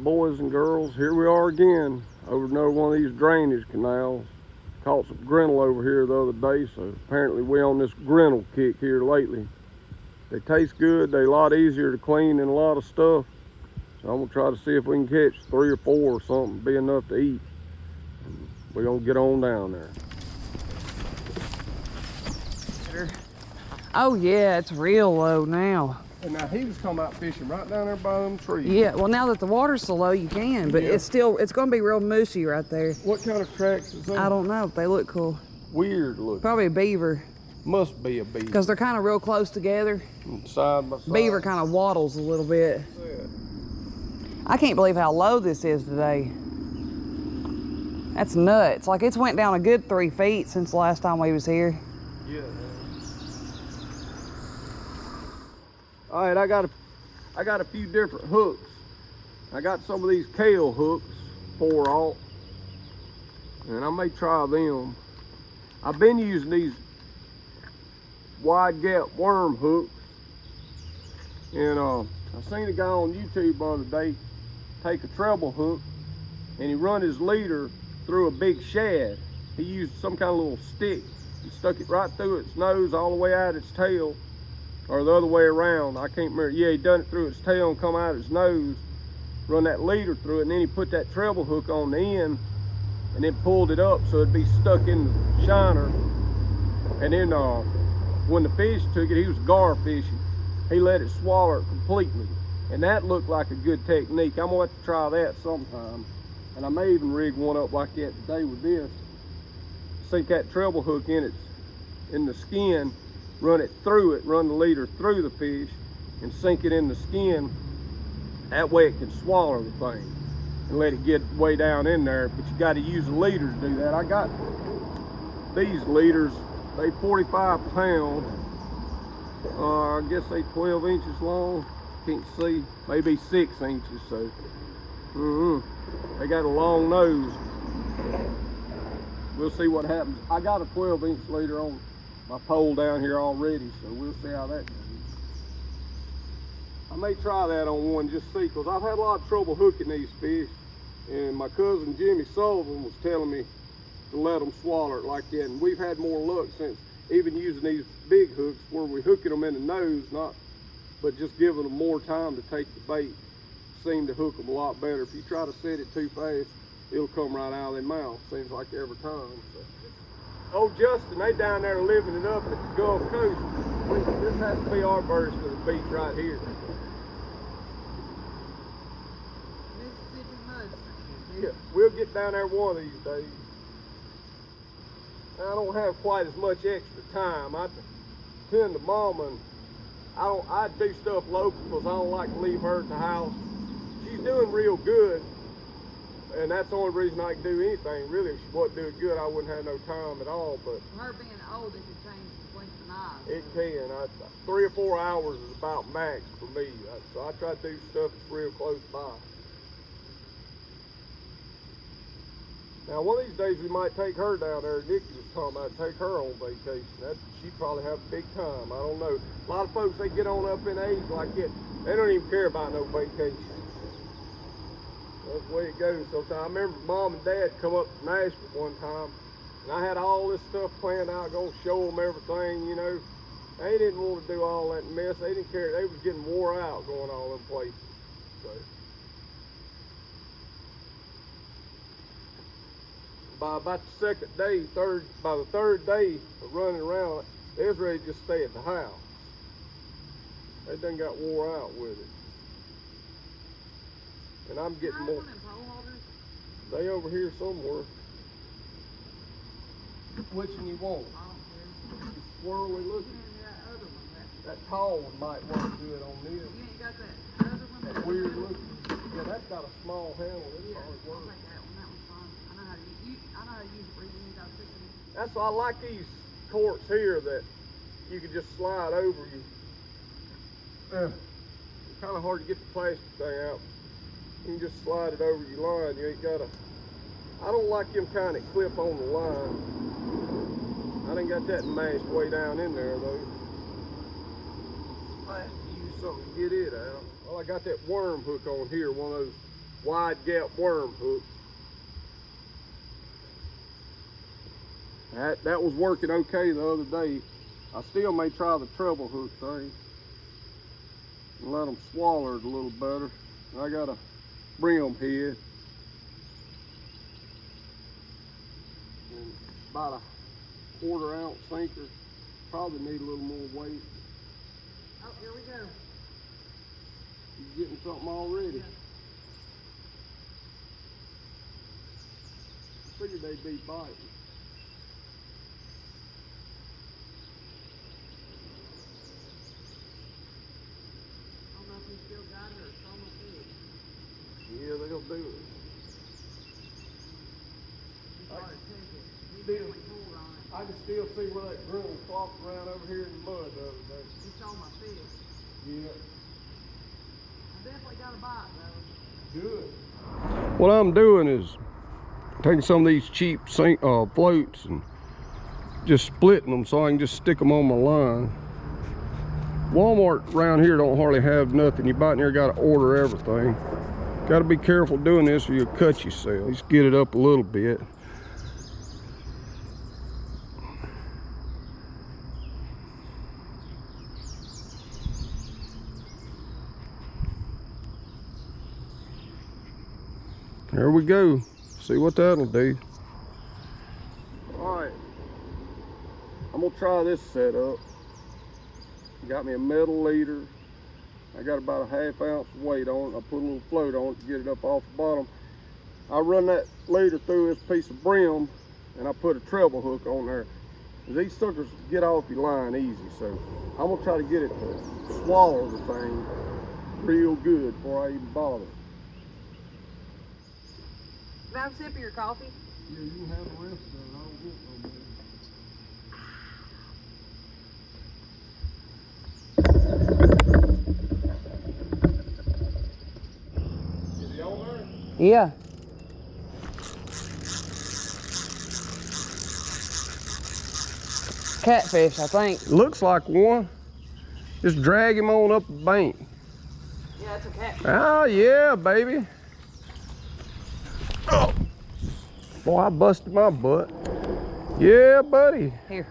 boys and girls, here we are again over another one of these drainage canals. Caught some Grinnel over here the other day, so apparently we on this Grinnel kick here lately. They taste good, they a lot easier to clean than a lot of stuff. So I'm gonna try to see if we can catch 3 or 4 or something, be enough to eat. And we're gonna get on down there. Oh yeah, it's real low now. And now he was talking about fishing right down there by them trees. Yeah, well now that the water's so low you can, but it's gonna be real mushy right there. What kind of tracks is that? I don't know, they look cool. Weird looking. Probably a beaver. Must be a beaver. Because they're kind of real close together. Side by side. Beaver kind of waddles a little bit. Yeah. I can't believe how low this is today. That's nuts. Like it's went down a good 3 feet since the last time we was here. Yeah. All right, I got a few different hooks. I got some of these kale hooks, 4/0, and I may try them. I've been using these wide gap worm hooks, and I seen a guy on YouTube the other day take a treble hook and he run his leader through a big shad. He used some kind of little stick and stuck it right through its nose all the way out its tail, or the other way around. I can't remember. Yeah, he done it through its tail and come out its nose, run that leader through it, and then he put that treble hook on the end and then pulled it up so it'd be stuck in the shiner. And then when the fish took it, he was gar fishing. He let it swallow it completely. And that looked like a good technique. I'm gonna have to try that sometime. And I may even rig one up like that today with this. Sink that treble hook in the skin, run it through it, run the leader through the fish, and sink it in the skin. That way it can swallow the thing and let it get way down in there. But you got to use a leader to do that. I got these leaders. They 45 pounds. I guess they 12 inches long. Can't see. Maybe 6 inches. So they got a long nose. We'll see what happens. I got a 12-inch leader on my pole down here already, so we'll see how that goes. I may try that on one, just see, because I've had a lot of trouble hooking these fish, and my cousin Jimmy Sullivan was telling me to let them swallow it like that, and we've had more luck since even using these big hooks where we're hooking them in the nose, but just giving them more time to take the bait. Seem to hook them a lot better. If you try to set it too fast, it'll come right out of their mouth, seems like every time. So. Oh, Justin, they down there living it up at the Gulf Coast. This has to be our version of the beach right here. Mississippi mud. Yeah, we'll get down there one of these days. I don't have quite as much extra time. I tend to Mama, and I do stuff local because I don't like to leave her at the house. She's doing real good. And that's the only reason I can do anything, really. If she wasn't doing good, I wouldn't have no time at all. But Her being old, it could change the blink of an eye. it can. 3 or 4 hours is about max for me. So I try to do stuff that's real close by. Now, one of these days we might take her down there. Nikki was talking about take her on vacation. She'd probably have a big time. I don't know. A lot of folks, they get on up in age like that, they don't even care about no vacation. That's the way it goes sometimes. I remember Mom and Dad come up to Nashville one time, and I had all this stuff planned out, going to show them everything, you know. They didn't want to do all that mess. They didn't care. They was getting wore out going all them places. So by about the second day, by the third day of running around, they was ready to just stay at the house. They done got wore out with it. And I'm getting more. They over here somewhere. Which one you want? Swirly looking. That tall one might work good on this. You ain't got that other one? That weird looking. Yeah, that's got a small handle. It probably works. That one. That one's fine. I know how to use it. You got it. That's why I like these corks here that you can just slide over you. It's kind of hard to get the plastic thing out. You can just slide it over your line. You ain't gotta. I don't like them kind that clip on the line. I done got that mashed way down in there though. I have to use something to get it out. Well, I got that worm hook on here, one of those wide gap worm hook. That was working okay the other day. I still may try the treble hook thing and let them swallow it a little better. I got a brim head and about a 1/4 ounce sinker. Probably need a little more weight. Oh, here we go. You getting something already? Yeah. I figured they'd be biting. I don't know if you still got it or it's almost in. Yeah, they'll do it. I can still see where that Grinnel flopped around over here in the mud the other day. You saw my fish. Yeah. I definitely got a bite though. Good. What I'm doing is taking some of these cheap floats and just splitting them so I can just stick them on my line. Walmart around here don't hardly have nothing. You buy in there, got to order everything. Got to be careful doing this or you'll cut yourself. Just get it up a little bit. There we go. See what that'll do. All right, I'm gonna try this setup. Got me a metal leader. I got about a 1/2 ounce weight on it. I put a little float on it to get it up off the bottom. I run that leader through this piece of brim and I put a treble hook on there. These suckers get off your line easy, so I'm gonna try to get it to swallow the thing real good before I even bother. Can I have a sip of your coffee? Yeah, you can have the rest of it. I don't want no more. Is he on there? Yeah. Catfish, I think. Looks like one. Just drag him on up the bank. Yeah, it's a catfish. Oh yeah, baby. Oh. Boy, I busted my butt. Yeah, buddy. Here.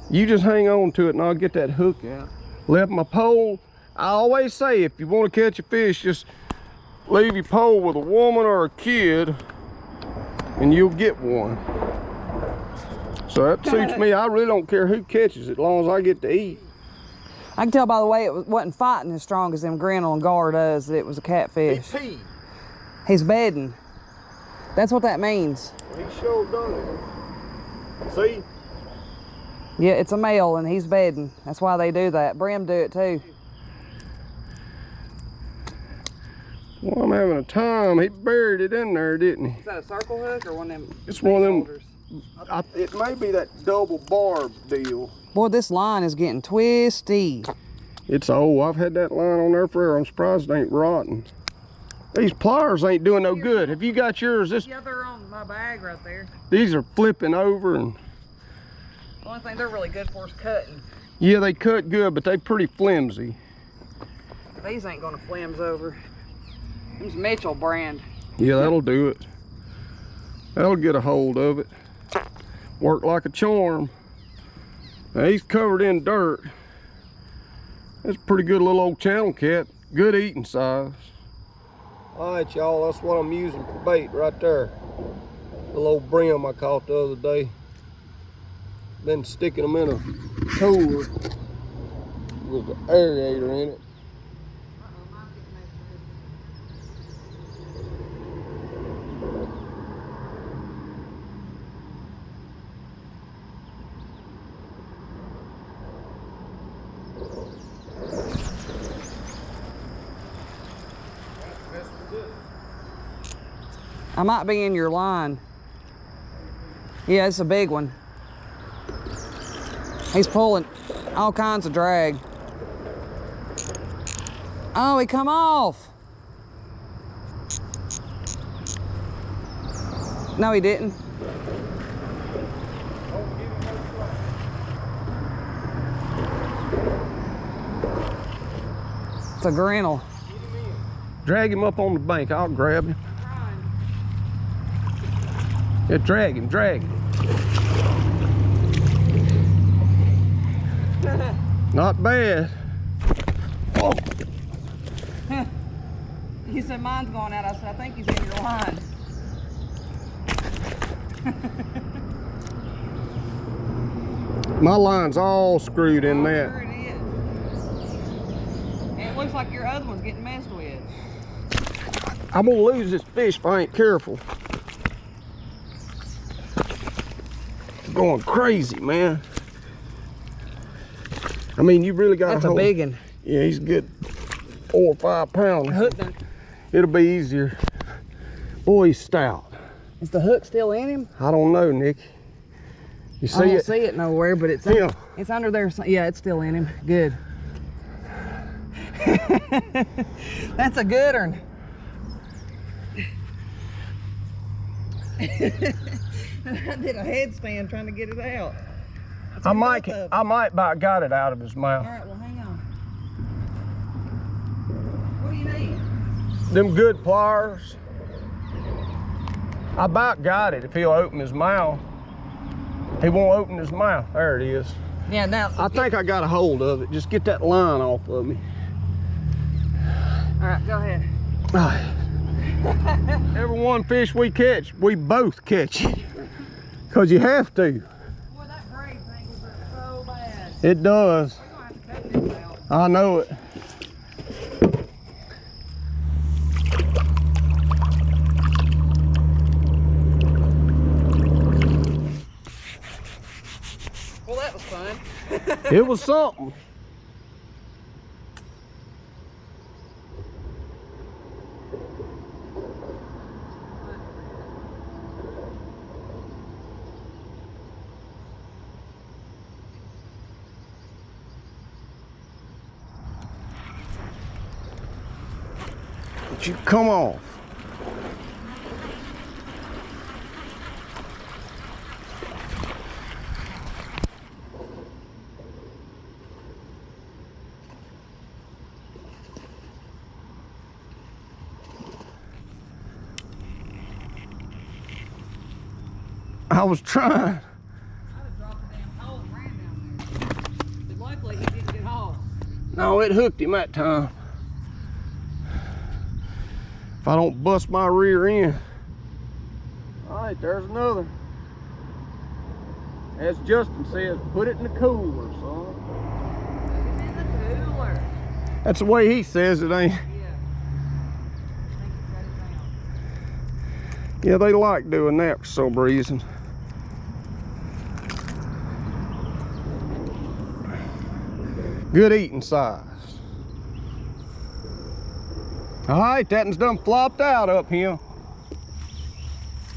You just hang on to it and I'll get that hook out. Left my pole. I always say if you want to catch a fish, just leave your pole with a woman or a kid and you'll get one. So that suits me. I really don't care who catches it as long as I get to eat. I can tell by the way it wasn't fighting as strong as them Grinnel and Gar does that it was a catfish. He peed. He's bedding. That's what that means. He sure done it. See? Yeah, it's a male and he's bedding. That's why they do that. Brim do it too. Well, I'm having a time. He buried it in there, didn't he? Is that a circle hook or one of them? It's one of them. It may be that double barb deal. Boy, this line is getting twisty. It's old. I've had that line on there forever. I'm surprised it ain't rotten. These pliers ain't doing no good. Have you got yours? Yeah, they're on my bag right there. These are flipping over and. The only thing they're really good for is cutting. Yeah, they cut good, but they pretty flimsy. These ain't gonna flims over. Them's Mitchell brand. Yeah, that'll do it. That'll get a hold of it. Work like a charm. Now, he's covered in dirt. That's a pretty good little old channel cat. Good eating size. All right, y'all, that's what I'm using for bait right there. The little brim I caught the other day. Been sticking them in a cooler with the aerator in it. I might be in your line. Yeah, it's a big one. He's pulling all kinds of drag. Oh, he come off. No, he didn't. It's a Grinnel. Drag him up on the bank. I'll grab him. Yeah, drag him, drag him. Not bad. Oh. He said mine's going out. I said, I think he's in your line. My line's all screwed in that. Sure it is. And it looks like your other one's getting messed with. I'm gonna lose this fish if I ain't careful. It's going crazy, man. I mean, you really got That's a big one. Yeah, he's good 4 or 5 pounds. Hooked him. It'll be easier. Boy, he's stout. Is the hook still in him? I don't know, Nick. You see I don't it? see it nowhere, but it's Yeah. it's under there. Yeah, it's still in him. Good. That's a good one. I did a headstand trying to get it out. I might about got it out of his mouth. All right, well, hang on. What do you need? Them good pliers. I about got it if he'll open his mouth. He won't open his mouth. There it is. Yeah, now. I think I got a hold of it. Just get that line off of me. All right, go ahead. All right. Every one fish we catch, we both catch it. Because you have to. Boy, that braid thing is so bad. It does. We're going to have to cut this out. I know it. Well, that was fun. It was something. But you come off. I was trying. I would drop the damn hole and ran down there. But luckily he didn't get off. No, it hooked him that time. If I don't bust my rear end. All right, there's another. As Justin says, put it in the cooler, son. Put it in the cooler. That's the way he says it, ain't it? Yeah. I think he cut it down. Yeah, they like doing that for some reason. Good eating size. All right, that one's done flopped out up here.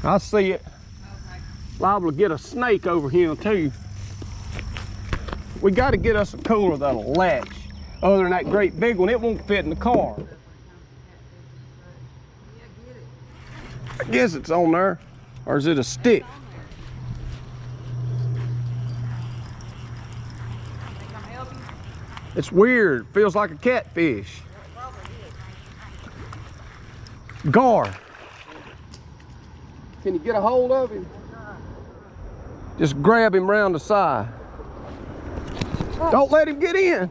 I see it. Okay. Liable to get a snake over here too. We got to get us a cooler that'll latch. Other than that great big one, it won't fit in the car. Yeah, get it. I guess it's on there. Or is it a stick? Think I'm helping? It's weird. Feels like a catfish. Gar. Can you get a hold of him? Just grab him round the side. Don't let him get in.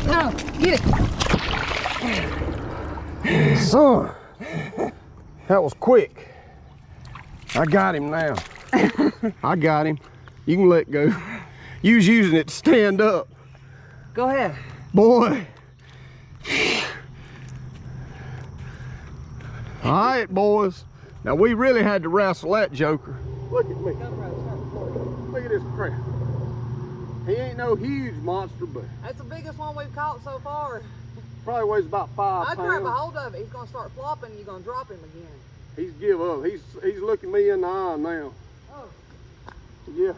No, get it. Son, that was quick. I got him now. I got him. You can let go. You was using it to stand up. Go ahead. Boy. All right, boys. Now we really had to wrestle that joker. Look at me. Look at this crap. He ain't no huge monster, but That's the biggest one we've caught so far. probably weighs about 5 I'd pounds. grab a hold of it. He's gonna start flopping and you're gonna drop him again. He's give up. He's looking me in the eye now. Oh. Yeah.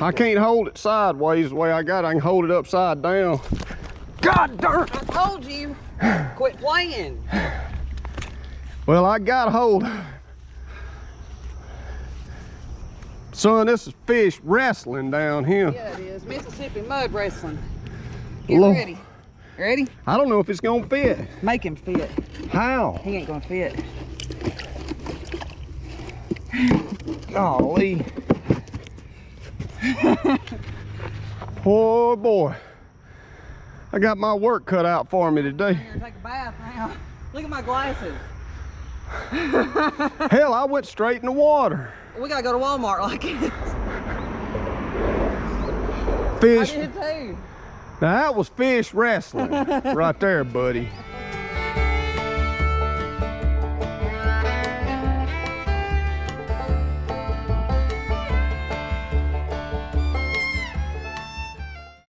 I can't hold it sideways the way I got it. I can hold it upside down. God darn! I told you, quit playing. Well, I got a hold. Son, this is fish wrestling down here. Yeah, it is. Mississippi mud wrestling. Get Lord. ready. Ready? I don't know if it's gonna fit. Make him fit. How? He ain't gonna fit. Golly. Oh boy. I got my work cut out for me today. Here, take a bath now. Look at my glasses. Hell, I went straight in the water. We gotta go to Walmart like this. Fish. I did too. Now that was fish wrestling right there, buddy.